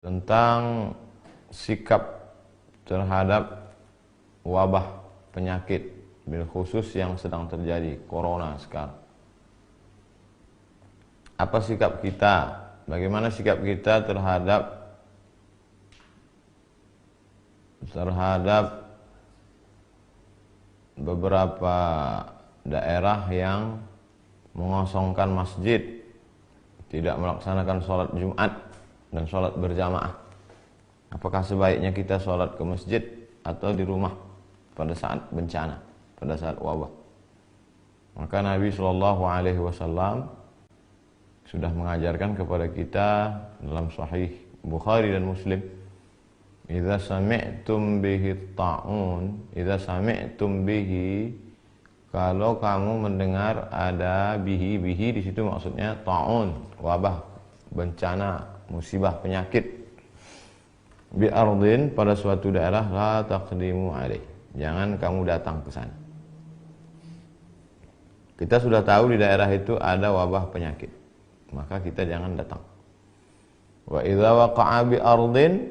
tentang sikap terhadap wabah penyakit bil khusus yang sedang terjadi, corona sekarang. Apa sikap kita? Bagaimana sikap kita terhadap beberapa daerah yang mengosongkan masjid, tidak melaksanakan sholat Jumat dan sholat berjamaah? Apakah sebaiknya kita sholat ke masjid atau di rumah pada saat bencana, pada saat wabah? Maka Nabi SAW sudah mengajarkan kepada kita dalam Sahih Bukhari dan Muslim, idza sami'tum bihi ta'un, idza sami'tum bihi, kalau kamu mendengar ada bihi di situ maksudnya ta'un, wabah, bencana, musibah, penyakit, bi ardin, pada suatu daerah, la taqdimu alaih, jangan kamu datang ke sana. Kita sudah tahu di daerah itu ada wabah penyakit, maka kita jangan datang. Wa idza waqa'a bi ardin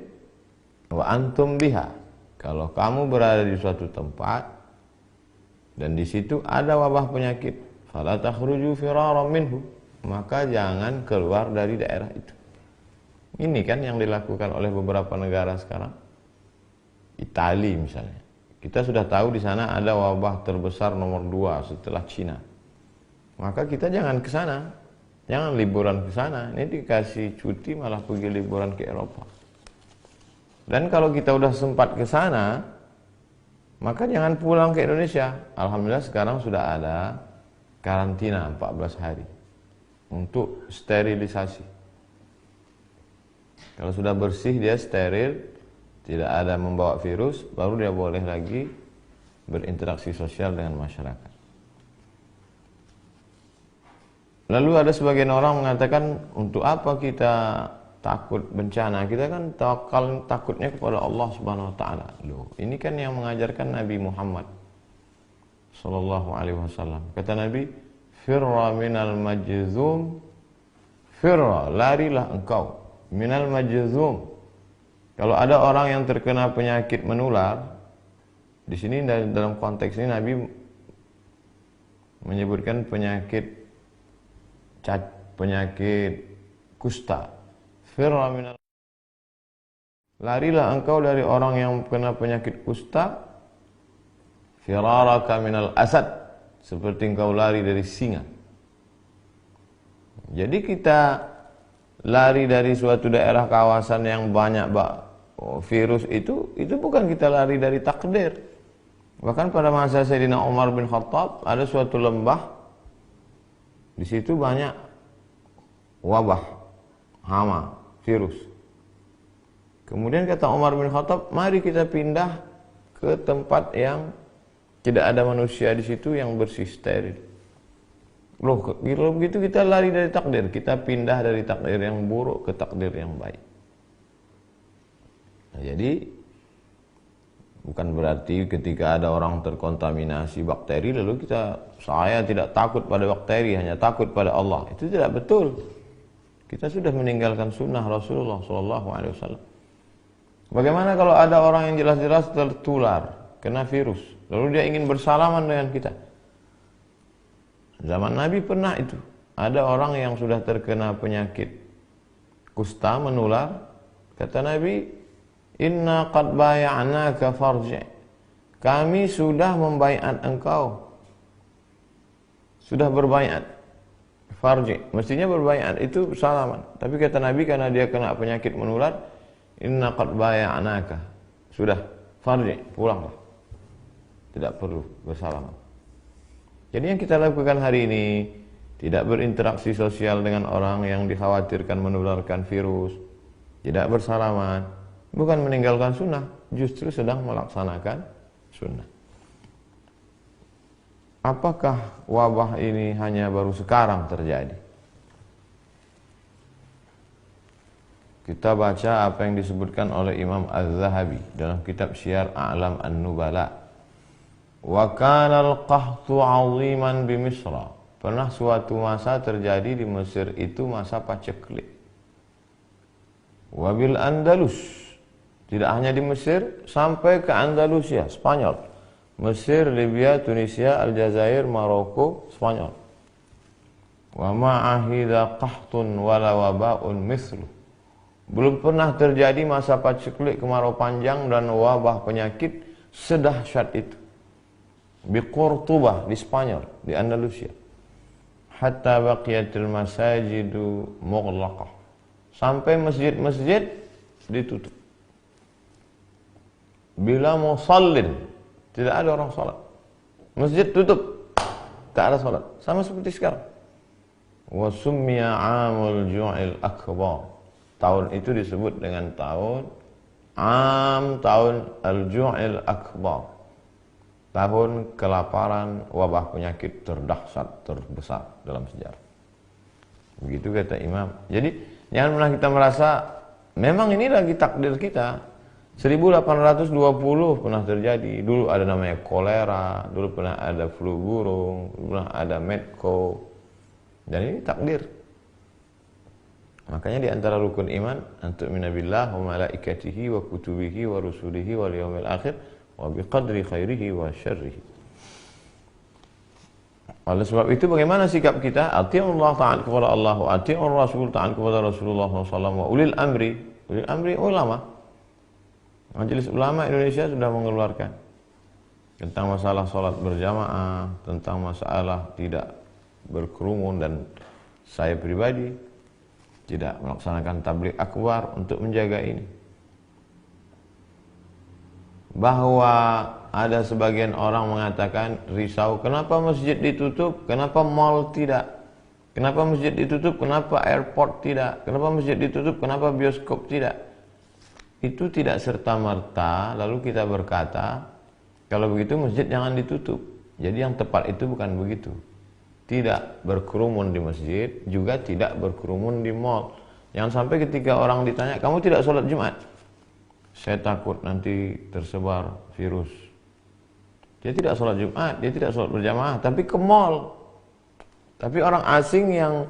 wa antum biha, kalau kamu berada di suatu tempat dan di situ ada wabah penyakit, fala takhruju firaran minhu, maka jangan keluar dari daerah itu. Ini kan yang dilakukan oleh beberapa negara sekarang. Italia misalnya, kita sudah tahu di sana ada wabah terbesar nomor 2 setelah Cina, maka kita jangan ke sana, jangan liburan ke sana. Ini dikasih cuti malah pergi liburan ke Eropa. Dan kalau kita udah sempat ke sana, maka jangan pulang ke Indonesia. Alhamdulillah sekarang sudah ada karantina 14 hari untuk sterilisasi. Kalau sudah bersih, dia steril, tidak ada membawa virus, baru dia boleh lagi berinteraksi sosial dengan masyarakat. Lalu ada sebagian orang mengatakan, untuk apa kita takut bencana? Kita kan takutnya kepada Allah Subhanahu wa taala. Loh, ini kan yang mengajarkan Nabi Muhammad sallallahu alaihi wasallam. Kata Nabi, firra minal majzum, firra, larilah engkau, minal majzum. Kalau ada orang yang terkena penyakit menular, di sini dalam konteks ini Nabi menyebutkan penyakit kusta. Firra minal, larilah engkau dari orang yang kena penyakit kusta, firaraka minal asad, seperti engkau lari dari singa. Jadi kita lari dari suatu daerah kawasan yang banyak virus itu bukan kita lari dari takdir. Bahkan pada masa Sayyidina Umar bin Khattab ada suatu lembah, di situ banyak wabah, hama, virus. Kemudian kata Umar bin Khattab, mari kita pindah ke tempat yang tidak ada manusia di situ, yang bersih, steril. Loh, kalau begitu kita lari dari takdir, kita pindah dari takdir yang buruk ke takdir yang baik. Nah, jadi bukan berarti ketika ada orang terkontaminasi bakteri lalu saya tidak takut pada bakteri, hanya takut pada Allah. Itu tidak betul. Kita sudah meninggalkan sunnah Rasulullah SAW. Bagaimana kalau ada orang yang jelas-jelas tertular, kena virus, lalu dia ingin bersalaman dengan kita? Zaman Nabi pernah itu. Ada orang yang sudah terkena penyakit kusta menular. Kata Nabi, inna qad bay'anaka farji'. Kami sudah membaiat engkau. Sudah berbaiat. Farji, mestinya berbaiat itu salaman. Tapi kata Nabi, karena dia kena penyakit menular, inna qad bay'anaka. Sudah, farji, pulanglah. Tidak perlu bersalaman. Jadi yang kita lakukan hari ini, tidak berinteraksi sosial dengan orang yang dikhawatirkan menularkan virus, tidak bersalaman, bukan meninggalkan sunnah, justru sedang melaksanakan sunnah. Apakah wabah ini hanya baru sekarang terjadi? Kita baca apa yang disebutkan oleh Imam Az-Zahabi dalam kitab Syiar A'lam An-Nubala. Wa kana al-qahtu 'aziman bi Misra. Pernah suatu masa terjadi di Mesir itu masa paceklik. wabil Andalus. Tidak hanya di Mesir, sampai ke Andalusia, Spanyol. Mesir, Libya, Tunisia, Aljazair, Maroko, Spanyol. Wa ma'ahida qahtun wala waba'un mithlu. Belum pernah terjadi masa paceklik, kemarau panjang dan wabah penyakit sedahsyat itu. Bi Qurtubah di Spanyol, di Andalusia. Hatta baqiyatil masajidu mughlaqah. Sampai masjid-masjid ditutup. Bila musallin, tidak ada orang salat. Masjid tutup, tak ada salat. Sama seperti sekarang. Wa summiya 'amul ju'il akbar. Tahun itu disebut dengan tahun al-ju'il akbar. Tahun kelaparan, wabah penyakit terdahsyat, terbesar dalam sejarah. Begitu kata Imam. Jadi jangan pernah kita merasa memang ini lagi takdir kita. 1820 pernah terjadi. Dulu ada namanya kolera, dulu pernah ada flu burung, dulu pernah ada medco. Dan ini takdir. Makanya di antara rukun iman, antu'mina billah wa malaikatihi wa kutubihi wa rusulihi wal yawmil akhir wa biqadri khairihi wa syarrihi. Oleh sebab itu bagaimana sikap kita? Ati'ullah, ta'at kepada Allah, wa ati'ur rasul, ta'at kepada Rasulullah SAW, wa ulil amri ulama. Majelis Ulama Indonesia sudah mengeluarkan tentang masalah sholat berjamaah, tentang masalah tidak berkerumun, dan saya pribadi tidak melaksanakan tabligh akbar untuk menjaga ini. Bahwa ada sebagian orang mengatakan risau, kenapa masjid ditutup, kenapa mall tidak, kenapa masjid ditutup, kenapa airport tidak, kenapa masjid ditutup, kenapa bioskop tidak. Itu tidak serta-merta lalu kita berkata, kalau begitu masjid jangan ditutup. Jadi yang tepat itu bukan begitu. Tidak berkerumun di masjid, juga tidak berkerumun di mall. Jangan sampai ketika orang ditanya, kamu tidak sholat Jumat? Saya takut nanti tersebar virus. Dia tidak sholat Jumat, dia tidak sholat berjamaah, tapi ke mall. Tapi orang asing yang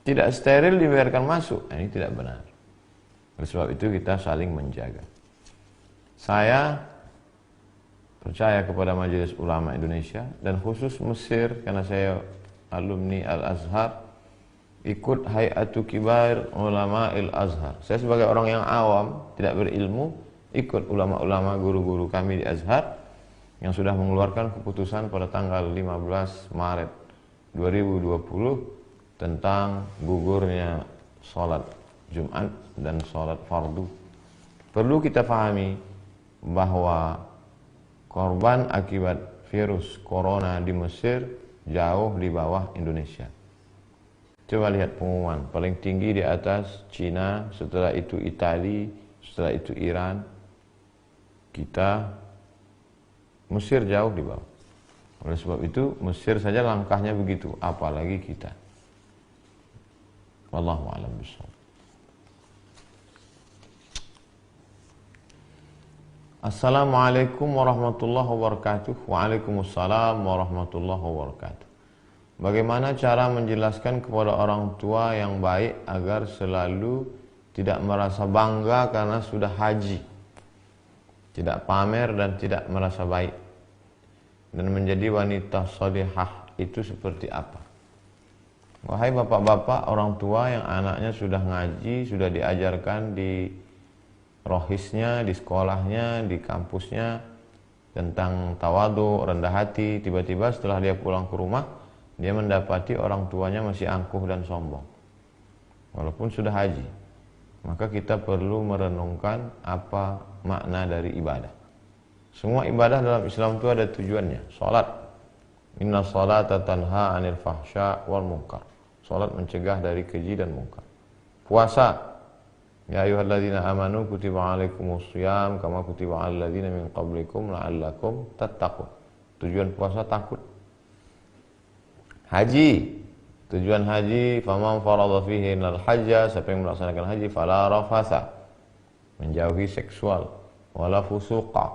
tidak steril dibiarkan masuk. Nah, ini tidak benar. Oleh sebab itu kita saling menjaga. Saya percaya kepada Majelis Ulama Indonesia dan khusus Mesir, karena saya alumni Al-Azhar, ikut Hay'atu Kibar Ulama Al-Azhar. Saya sebagai orang yang awam, tidak berilmu, ikut ulama-ulama guru-guru kami di Azhar yang sudah mengeluarkan keputusan pada tanggal 15 Maret 2020 tentang gugurnya sholat Jumat dan sholat fardu. Perlu kita pahami bahwa korban akibat virus corona di Mesir jauh di bawah Indonesia. Coba lihat pengumuman, paling tinggi di atas Cina, setelah itu Italia, setelah itu Iran. Kita, Mesir jauh di bawah. Oleh sebab itu Mesir saja langkahnya begitu, apalagi kita. Wallahu a'lam bishawab. Assalamualaikum warahmatullahi wabarakatuh. Waalaikumsalam warahmatullahi wabarakatuh. Bagaimana cara menjelaskan kepada orang tua yang baik agar selalu tidak merasa bangga karena sudah haji, tidak pamer dan tidak merasa baik, dan menjadi wanita sholihah itu seperti apa? Wahai bapak-bapak, orang tua yang anaknya sudah ngaji, sudah diajarkan di rohisnya, di sekolahnya, di kampusnya tentang tawadu, rendah hati, tiba-tiba setelah dia pulang ke rumah, dia mendapati orang tuanya masih angkuh dan sombong walaupun sudah haji. Maka kita perlu merenungkan apa makna dari ibadah. Semua ibadah dalam Islam itu ada tujuannya. Salat, inna salata tanha anil fahsya wal munkar. Salat mencegah dari keji dan munkar. Puasa, ya ayyuhalladzina amanu kutiba alaikumusiyam kama kutiba alal ladzina min qablikum la'allakum tattaqun. Tujuan puasa takut. Haji, tujuan haji, faman faradha fihi al hajja, siapa yang melaksanakan haji fala rafatha, menjauhi seksual, wala fusuqa,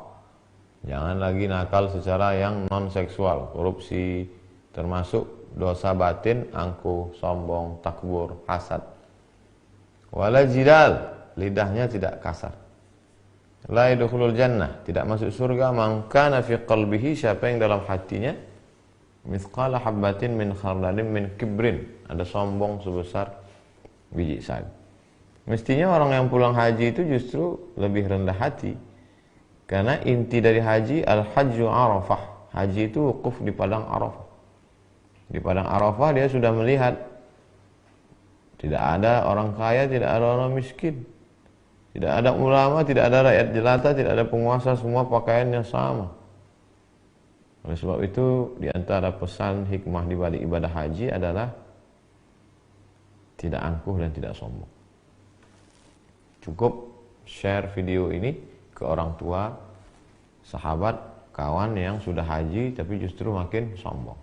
jangan lagi nakal secara yang non seksual, korupsi, termasuk dosa batin, angkuh, sombong, takbur, hasad. Wala jidal, lidahnya tidak kasar. La yadkhulul jannah, tidak masuk surga man kana fi qalbihi, siapa yang dalam hatinya mithqala habbatin min khardalin min kibrin, ada sombong sebesar biji sawi. Mestinya orang yang pulang haji itu justru lebih rendah hati. Karena inti dari haji, al-hajju arafah. Haji itu wukuf di padang Arafah. Di padang Arafah dia sudah melihat tidak ada orang kaya, tidak ada orang miskin, tidak ada ulama, tidak ada rakyat jelata, tidak ada penguasa, semua pakaiannya sama. Oleh sebab itu, di antara pesan hikmah di balik ibadah haji adalah tidak angkuh dan tidak sombong. Cukup share video ini ke orang tua, sahabat, kawan yang sudah haji tapi justru makin sombong.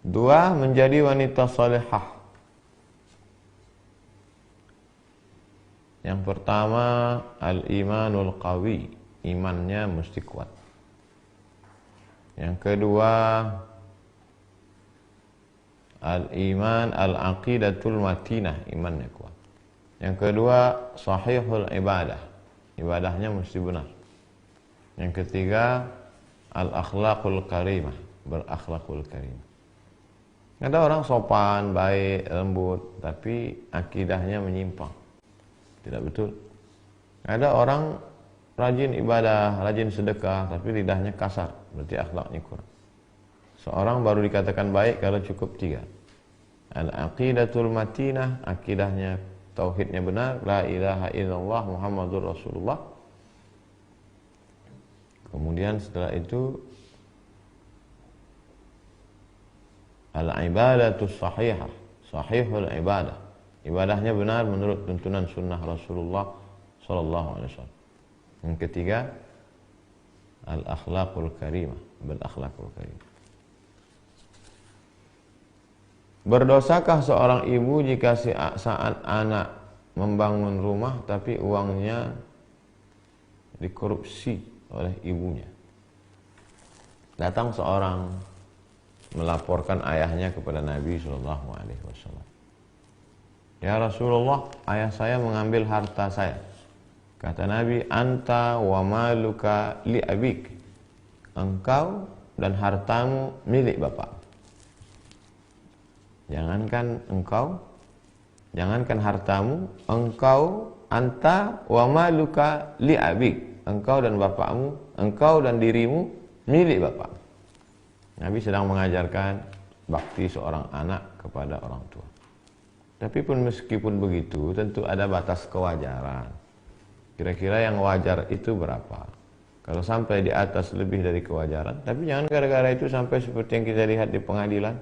2. Menjadi wanita salihah. Yang pertama, al-imanul qawi, imannya mesti kuat. Yang kedua, al-iman al-aqidatul matinah, imannya kuat. Yang kedua, sahihul ibadah, ibadahnya mesti benar. Yang ketiga, al-akhlaqul karimah, berakhlakul karimah. Ada orang sopan, baik, lembut, tapi akidahnya menyimpang, tidak betul. Ada orang rajin ibadah, rajin sedekah, tapi lidahnya kasar, berarti akhlaknya kurang. Seorang baru dikatakan baik kalau cukup 3. Al-aqidatul matinah, akidahnya, tauhidnya benar, la ilaha illallah Muhammadur Rasulullah. Kemudian setelah itu al-ibadatus sahihah, sahihul ibadah, ibadahnya benar menurut tuntunan sunnah Rasulullah sallallahu alaihi wasallam. Yang ketiga, al-akhlaqul karimah, berakhlakul karimah. Berdosakah seorang ibu jika saat anak membangun rumah tapi uangnya dikorupsi oleh ibunya? Datang seorang melaporkan ayahnya kepada Nabi SAW. Ya Rasulullah, ayah saya mengambil harta saya. Kata Nabi, anta wa maluka li abik, engkau dan hartamu milik bapak. Jangankan engkau, jangankan hartamu, engkau, anta wa maluka li abik, engkau dan bapakmu, engkau dan dirimu milik bapak. Nabi sedang mengajarkan bakti seorang anak kepada orang tua. Tapi pun meskipun begitu, tentu ada batas kewajaran. Kira-kira yang wajar itu berapa? Kalau sampai di atas lebih dari kewajaran, tapi jangan gara-gara itu sampai seperti yang kita lihat di pengadilan.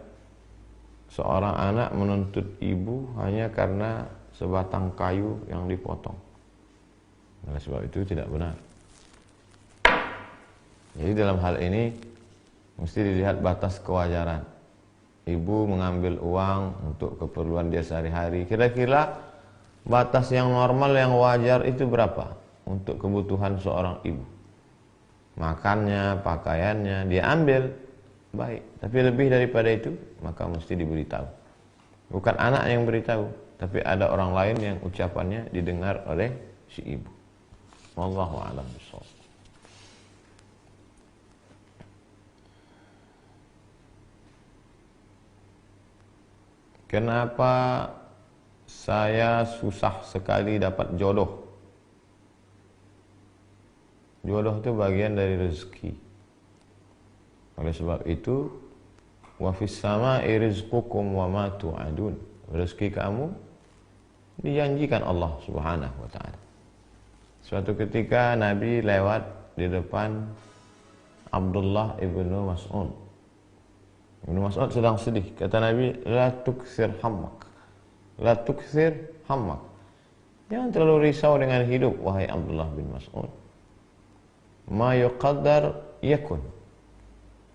Seorang anak menuntut ibu hanya karena sebatang kayu yang dipotong. Oleh sebab itu tidak benar. Jadi dalam hal ini mesti dilihat batas kewajaran. Ibu mengambil uang untuk keperluan dia sehari-hari. Kira-kira batas yang normal, yang wajar itu berapa untuk kebutuhan seorang ibu? Makannya, pakaiannya, dia ambil, baik. Tapi lebih daripada itu, maka mesti diberitahu. Bukan anak yang beritahu, tapi ada orang lain yang ucapannya didengar oleh si ibu. Wallahu a'lam bishawab. Kenapa saya susah sekali dapat jodoh? Jodoh itu bagian dari rezeki. Oleh sebab itu, wa fis sama'i rizqukum wa ma tu'adun. Rezeki kamu dijanjikan Allah Subhanahu wa taala. Suatu ketika Nabi lewat di depan Abdullah ibnu Mas'ud. Ibnu Mas'ud sedang sedih. Kata Nabi, la tukthir hammak. La tukthir hammak. Jangan terlalu risau dengan hidup, wahai Abdullah bin Mas'ud. Ma yuqaddar yakun.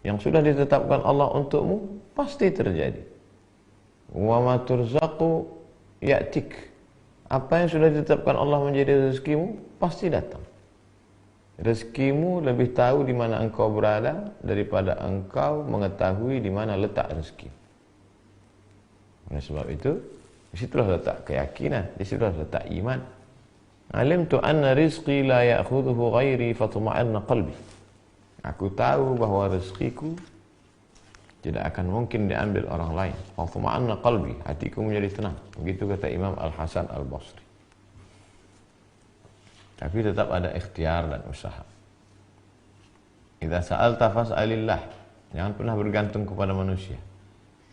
Yang sudah ditetapkan Allah untukmu pasti terjadi. Wa ma turzaqu ya'tik. Apa yang sudah ditetapkan Allah menjadi rezekimu pasti datang. Rezekimu lebih tahu di mana engkau berada daripada engkau mengetahui di mana letak rezeki. Oleh sebab itu, Di situlah letak keyakinan, di situlah letak iman. Alimtu anna rizqi la ya'khudhuhu ghairi fatma'anna qalbi. Aku tahu bahwa rezekiku tidak akan mungkin diambil orang lain. Fatma'anna qalbi, hatiku menjadi tenang. Begitu kata Imam Al-Hasan Al-Basri. Tapi tetap ada ikhtiar dan usaha. Idza sa'alta fas'alillah. Jangan pernah bergantung kepada manusia.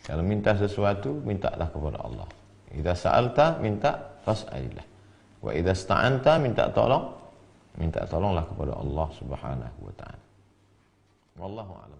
Kalau minta sesuatu, mintalah kepada Allah. Idza sa'alta, minta fas'alillah. Wa idza sta'anta, minta tolonglah kepada Allah Subhanahu wa taala. Wallahu a'lam.